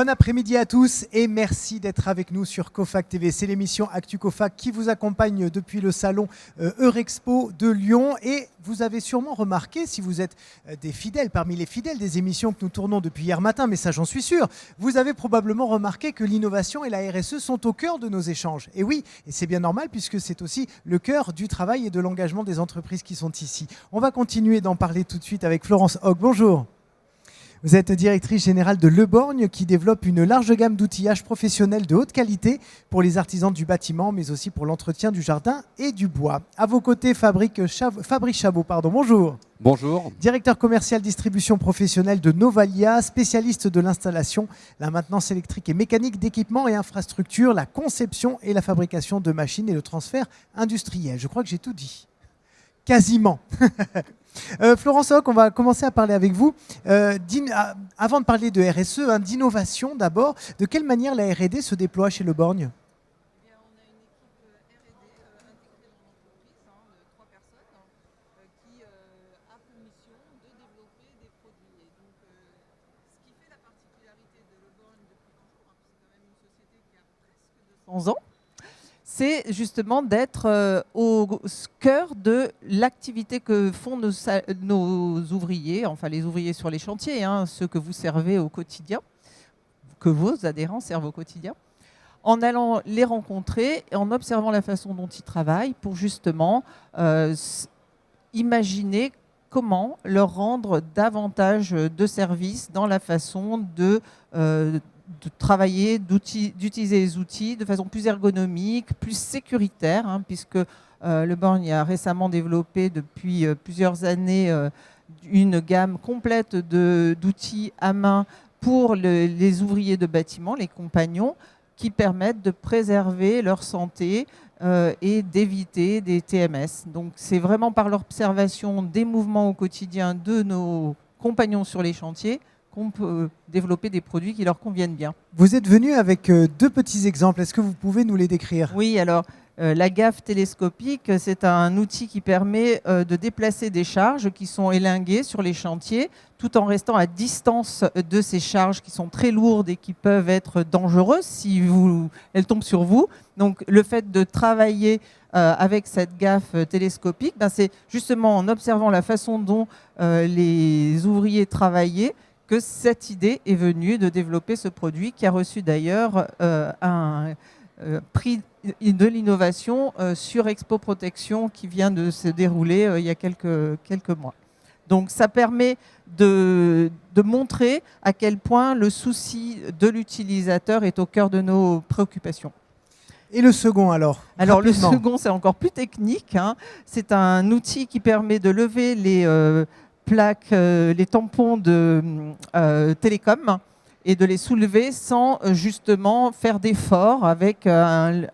Bon après-midi à tous et merci d'être avec nous sur Cofac TV. C'est l'émission Actu Cofac qui vous accompagne depuis le salon Eurexpo de Lyon. Et vous avez sûrement remarqué, si vous êtes des fidèles, parmi les fidèles des émissions que nous tournons depuis hier matin, mais ça j'en suis sûr, vous avez probablement remarqué que l'innovation et la RSE sont au cœur de nos échanges. Et oui, et c'est bien normal puisque c'est aussi le cœur du travail et de l'engagement des entreprises qui sont ici. On va continuer d'en parler tout de suite avec Florence Hoc. Bonjour. Vous êtes directrice générale de Le Borgne qui développe une large gamme d'outillages professionnels de haute qualité pour les artisans du bâtiment, mais aussi pour l'entretien du jardin et du bois. À vos côtés, Fabrice Chabot. Bonjour. Bonjour. Directeur commercial distribution professionnelle de Novalia, spécialiste de l'installation, la maintenance électrique et mécanique d'équipements et infrastructures, la conception et la fabrication de machines et le transfert industriel. Je crois que j'ai tout dit. Quasiment. Florence Hoc, on va commencer à parler avec vous. Avant de parler de RSE, d'innovation d'abord, de quelle manière la R&D se déploie chez Le Borgne ? On a une équipe R&D intégrée dans l'entreprise de 3 personnes qui a pour mission de développer des produits. Et donc, ce qui fait la particularité de Le Borgne depuis toujours, c'est quand même une société qui a presque 200 ans, c'est justement d'être au cœur de l'activité que font nos ouvriers, enfin les ouvriers sur les chantiers, ceux que vous servez au quotidien, que vos adhérents servent au quotidien, en allant les rencontrer et en observant la façon dont ils travaillent pour justement imaginer comment leur rendre davantage de services dans la façon de travailler, d'utiliser les outils de façon plus ergonomique, plus sécuritaire, puisque Le Borgne a récemment développé depuis plusieurs années une gamme complète d'outils à main pour les ouvriers de bâtiment, les compagnons, qui permettent de préserver leur santé et d'éviter des TMS. Donc c'est vraiment par l'observation des mouvements au quotidien de nos compagnons sur les chantiers qu'on peut développer des produits qui leur conviennent bien. Vous êtes venu avec 2 petits exemples. Est-ce que vous pouvez nous les décrire ? Oui, alors la gaffe télescopique, c'est un outil qui permet de déplacer des charges qui sont élinguées sur les chantiers, tout en restant à distance de ces charges qui sont très lourdes et qui peuvent être dangereuses si elles tombent sur vous. Donc le fait de travailler avec cette gaffe télescopique, c'est justement en observant la façon dont les ouvriers travaillaient que cette idée est venue de développer ce produit qui a reçu d'ailleurs un prix de l'innovation sur Expo Protection qui vient de se dérouler il y a quelques mois. Donc ça permet de montrer à quel point le souci de l'utilisateur est au cœur de nos préoccupations. Et le second alors ? Alors le second, c'est encore plus technique. C'est un outil qui permet de lever les plaques, les tampons de télécom et de les soulever sans justement faire d'effort avec un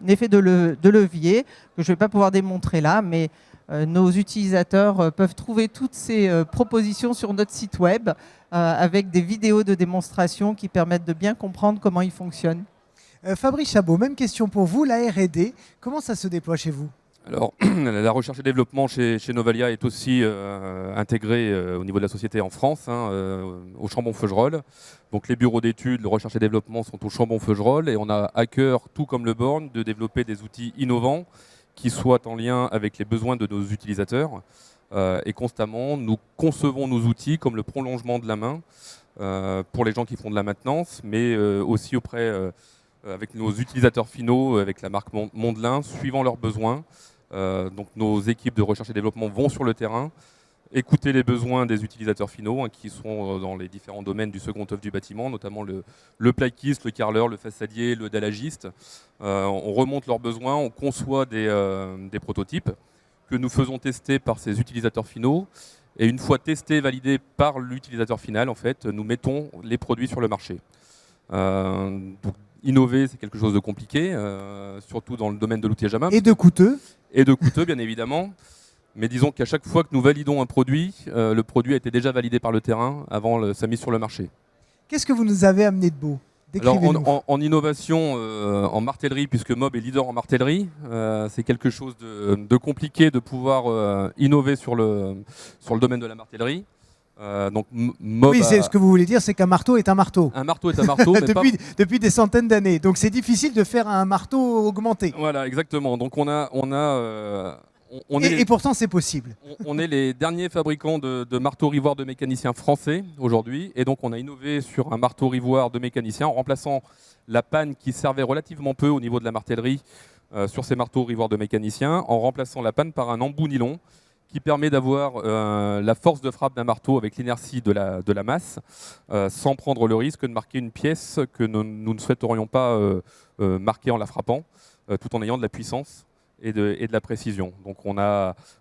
effet de levier que je ne vais pas pouvoir démontrer là, mais nos utilisateurs peuvent trouver toutes ces propositions sur notre site web avec des vidéos de démonstration qui permettent de bien comprendre comment ils fonctionnent. Fabrice Chabot, même question pour vous, la R&D, comment ça se déploie chez vous ? Alors, la recherche et développement chez Novalia est aussi intégrée au niveau de la société en France, au Chambon-Feugerolles. Donc les bureaux d'études, de recherche et développement sont au Chambon-Feugerolles et on a à cœur, tout comme Le Borgne, de développer des outils innovants qui soient en lien avec les besoins de nos utilisateurs. Et constamment, nous concevons nos outils comme le prolongement de la main pour les gens qui font de la maintenance, mais aussi avec nos utilisateurs finaux, avec la marque Mondelin, suivant leurs besoins. Donc nos équipes de recherche et développement vont sur le terrain, écouter les besoins des utilisateurs finaux qui sont dans les différents domaines du second œuvre du bâtiment, notamment le plaquiste, le carreleur, le façadier, le dallagiste. On remonte leurs besoins, on conçoit des prototypes que nous faisons tester par ces utilisateurs finaux. Et une fois testés et validés par l'utilisateur final, en fait, nous mettons les produits sur le marché. Donc, innover, c'est quelque chose de compliqué, surtout dans le domaine de l'outillage à main. Et de coûteux. Et de coûteux, bien évidemment. Mais disons qu'à chaque fois que nous validons un produit, le produit a été déjà validé par le terrain avant sa mise sur le marché. Qu'est-ce que vous nous avez amené de beau ? Alors, en innovation, en martellerie, puisque Mob est leader en martellerie, c'est quelque chose de compliqué de pouvoir innover sur le domaine de la martellerie. Donc Mob Oui, c'est ce que vous voulez dire, c'est qu'un marteau est un marteau. un marteau est un marteau, mais depuis des centaines d'années. Donc c'est difficile de faire un marteau augmenté. Voilà, exactement. Donc Et pourtant c'est possible. on est les derniers fabricants de marteaux rivoirs de mécaniciens français aujourd'hui, et donc on a innové sur un marteau rivoire de mécanicien en remplaçant la panne qui servait relativement peu au niveau de la martellerie sur ces marteaux rivoirs de mécanicien, en remplaçant la panne par un embout nylon qui permet d'avoir la force de frappe d'un marteau avec l'inertie de la masse, sans prendre le risque de marquer une pièce que nous ne souhaiterions pas marquer en la frappant, tout en ayant de la puissance et de la précision. Donc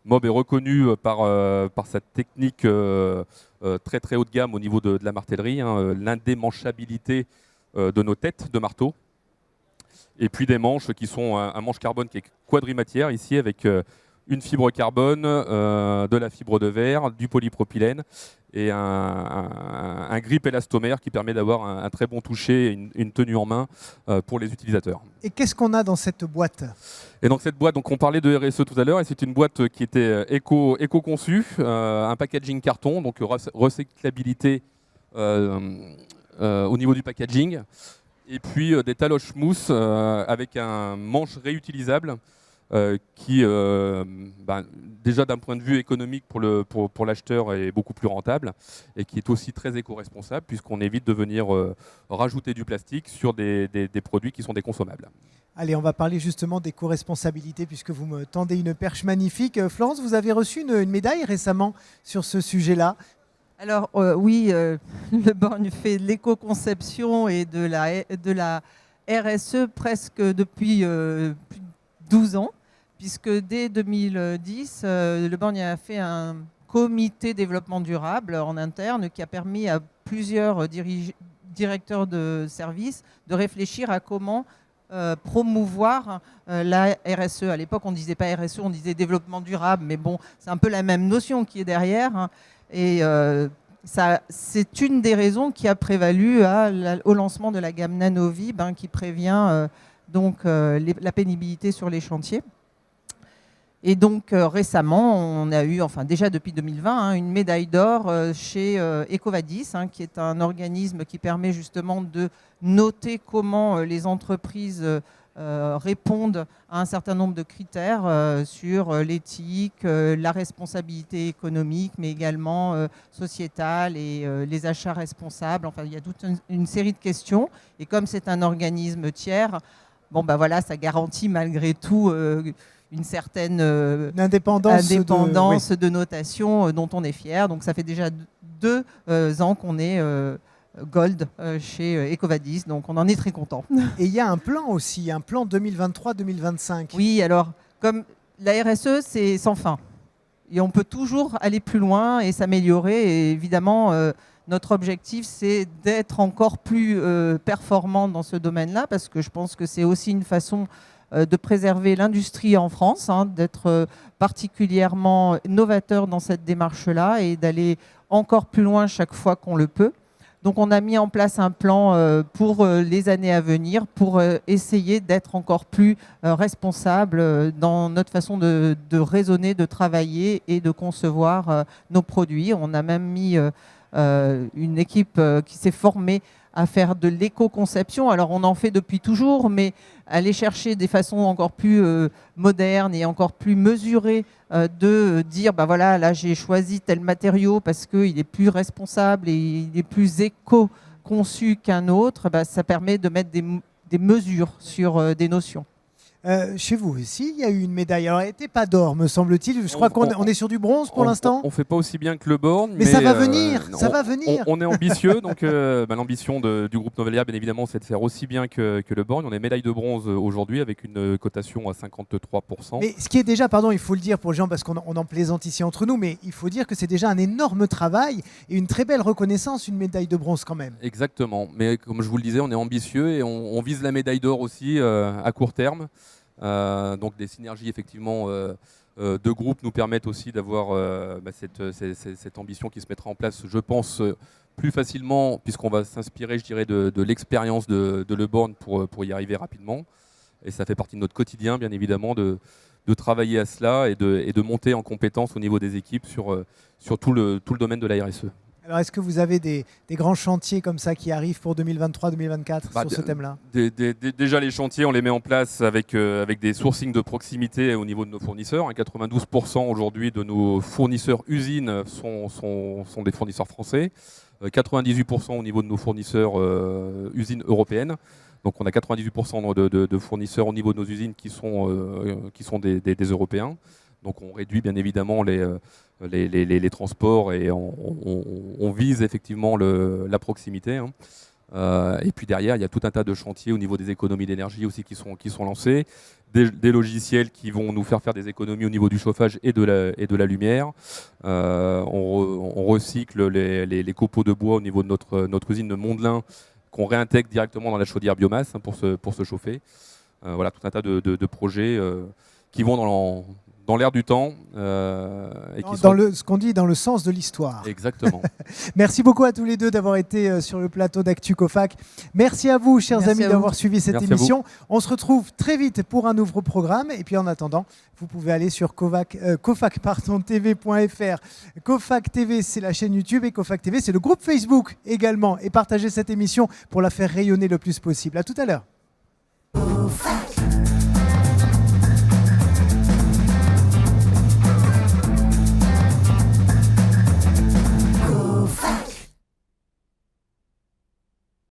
Mob est reconnu par cette technique très très haut de gamme au niveau de la martellerie, hein, l'indémanchabilité de nos têtes de marteau, et puis des manches qui sont un manche carbone qui est quadrimatière ici, avec une fibre carbone, de la fibre de verre, du polypropylène et un grip élastomère qui permet d'avoir un très bon toucher et une tenue en main pour les utilisateurs. Et qu'est-ce qu'on a dans cette boîte ? Et donc cette boîte, on parlait de RSE tout à l'heure, et c'est une boîte qui était éco-conçue, un packaging carton, donc recyclabilité au niveau du packaging, et puis des taloches mousse avec un manche réutilisable qui, déjà d'un point de vue économique pour l'acheteur, est beaucoup plus rentable, et qui est aussi très éco-responsable, puisqu'on évite de venir rajouter du plastique sur des produits qui sont des consommables. Allez, on va parler justement d'éco-responsabilité, puisque vous me tendez une perche magnifique. Florence, vous avez reçu une médaille récemment sur ce sujet-là. Alors oui, le Born fait de l'éco-conception et de la RSE presque depuis plus de 12 ans, puisque dès 2010, le Born a fait un comité développement durable en interne qui a permis à plusieurs directeurs de services de réfléchir à comment promouvoir la RSE. À l'époque, on ne disait pas RSE, on disait développement durable, mais bon, c'est un peu la même notion qui est derrière, hein. Et c'est une des raisons qui a prévalu au lancement de la gamme NanoVib, hein, qui prévient la pénibilité sur les chantiers. Et donc récemment, on a eu, enfin déjà depuis 2020, hein, une médaille d'or chez EcoVadis, hein, qui est un organisme qui permet justement de noter comment les entreprises répondent à un certain nombre de critères sur l'éthique, la responsabilité économique, mais également sociétale et les achats responsables. Enfin, il y a toute une série de questions. Et comme c'est un organisme tiers, bon, bah voilà, ça garantit malgré tout une certaine indépendance de notation dont on est fier. Donc ça fait déjà 2 ans qu'on est Gold chez EcoVadis, donc on en est très content. Et il y a un plan aussi, un plan 2023-2025. Oui, alors comme la RSE, c'est sans fin. Et on peut toujours aller plus loin et s'améliorer. Et évidemment, notre objectif, c'est d'être encore plus performant dans ce domaine-là, parce que je pense que c'est aussi une façon de préserver l'industrie en France, hein, d'être particulièrement novateur dans cette démarche-là et d'aller encore plus loin chaque fois qu'on le peut. Donc on a mis en place un plan pour les années à venir pour essayer d'être encore plus responsable dans notre façon de raisonner, de travailler et de concevoir nos produits. On a même mis une équipe qui s'est formée à faire de l'éco-conception. Alors on en fait depuis toujours, mais aller chercher des façons encore plus modernes et encore plus mesurées de dire, bah voilà, là j'ai choisi tel matériau parce qu'il est plus responsable et il est plus éco-conçu qu'un autre, bah, ça permet de mettre des mesures sur des notions. Chez vous aussi, il y a eu une médaille. Alors, elle n'était pas d'or, me semble-t-il. Je crois qu'on est sur du bronze pour l'instant. On ne fait pas aussi bien que le Born. Mais ça va venir, ça va venir. On est ambitieux. Donc, l'ambition du groupe Novalia, bien évidemment, c'est de faire aussi bien que le Born. On est médaille de bronze aujourd'hui avec une cotation à 53%. Mais ce qui est déjà, pardon, il faut le dire pour les gens, parce qu'on en plaisante ici entre nous, mais il faut dire que c'est déjà un énorme travail et une très belle reconnaissance, une médaille de bronze quand même. Exactement. Mais comme je vous le disais, on est ambitieux et on vise la médaille d'or aussi à court terme. Donc des synergies effectivement de groupe nous permettent aussi d'avoir cette ambition qui se mettra en place, je pense, plus facilement, puisqu'on va s'inspirer, je dirais, de l'expérience de Le Born pour y arriver rapidement. Et ça fait partie de notre quotidien, bien évidemment, de travailler à cela et de monter en compétence au niveau des équipes sur tout le domaine de la RSE. Alors, est-ce que vous avez des grands chantiers comme ça qui arrivent pour 2023-2024 sur ce thème-là? Déjà, les chantiers, on les met en place avec des sourcings de proximité au niveau de nos fournisseurs. 92% aujourd'hui de nos fournisseurs usines sont des fournisseurs français. 98% au niveau de nos fournisseurs usines européennes. Donc on a 98% de fournisseurs au niveau de nos usines qui sont des Européens. Donc on réduit bien évidemment les transports et on vise effectivement la proximité. Et puis derrière, il y a tout un tas de chantiers au niveau des économies d'énergie aussi qui sont lancés. Des logiciels qui vont nous faire des économies au niveau du chauffage et de la lumière. On recycle les copeaux de bois au niveau de notre usine de Mondelin qu'on réintègre directement dans la chaudière biomasse pour se chauffer. Voilà, tout un tas de projets qui vont dans l'air du temps. Ce qu'on dit dans le sens de l'histoire. Exactement. Merci beaucoup à tous les deux d'avoir été sur le plateau d'Actu Cofac. Merci à vous, chers amis, d'avoir suivi cette émission. On se retrouve très vite pour un nouveau programme. Et puis en attendant, vous pouvez aller sur cofac-tv.fr. Cofac TV, c'est la chaîne YouTube et Cofac TV, c'est le groupe Facebook également. Et partager cette émission pour la faire rayonner le plus possible. À tout à l'heure.